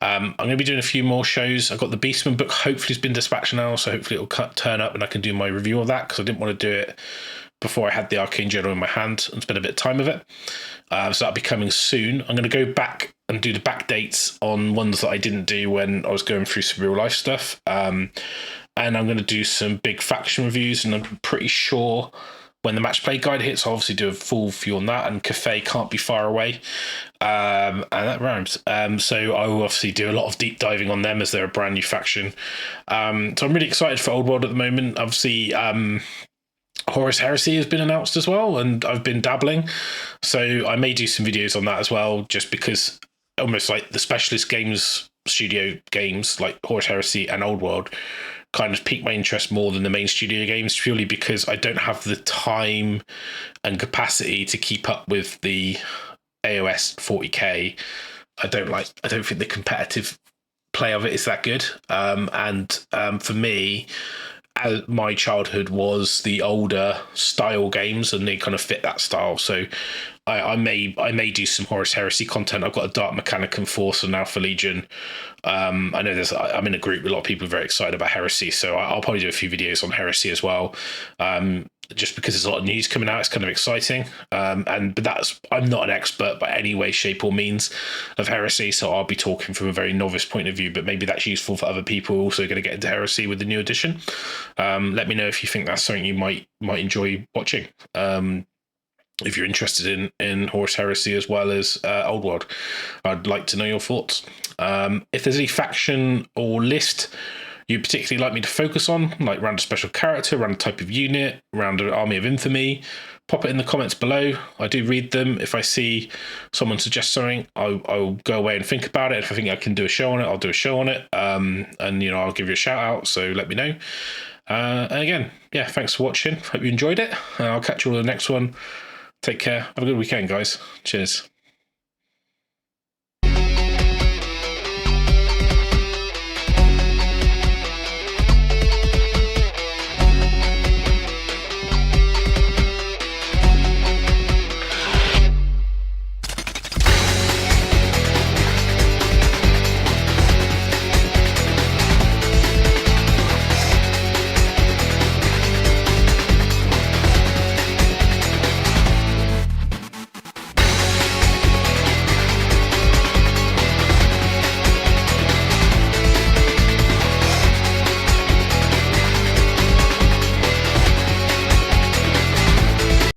I'm going to be doing a few more shows. I've got the Beastman book, hopefully it's been dispatched now, so hopefully it'll turn up and I can do my review of that, because I didn't want to do it before I had the Arcane Journal in my hand and spend a bit of time with it. So that'll be coming soon. I'm going to go back and do the back dates on ones that I didn't do when I was going through some real life stuff. And I'm going to do some big faction reviews, and I'm pretty sure when the match play guide hits, I'll obviously do a full view on that, and Cafe can't be far away. And that rhymes. So I will obviously do a lot of deep diving on them, as they're a brand new faction. So I'm really excited for Old World at the moment. Obviously, Horus Heresy has been announced as well, and I've been dabbling. So I may do some videos on that as well, just because almost like the specialist games, studio games like Horus Heresy and Old World kind of piqued my interest more than the main studio games, purely because I don't have the time and capacity to keep up with the AOS 40k. I don't think the competitive play of it is that good. For me, my childhood was the older style games, and they kind of fit that style. So I may do some Horus Heresy content. I've got a Dark Mechanicum Force and Alpha Legion. I know I'm in a group with a lot of people very excited about Heresy, so I'll probably do a few videos on Heresy as well. Just because there's a lot of news coming out, it's kind of exciting. But I'm not an expert by any way, shape or means of Heresy, so I'll be talking from a very novice point of view, but maybe that's useful for other people also going to get into Heresy with the new edition. Let me know if you think that's something you might enjoy watching. if you're interested in Horus Heresy as well as Old World. I'd like to know your thoughts. If there's any faction or list you particularly like me to focus on, like around a special character, around a type of unit, around an army of infamy, pop it in the comments below. I do read them. If I see someone suggest something, I'll go away and think about it. If I think I can do a show on it, I'll do a show on it. And, you know, I'll give you a shout out, so let me know. And again, yeah, thanks for watching. Hope you enjoyed it. I'll catch you all in the next one. Take care. Have a good weekend, guys. Cheers.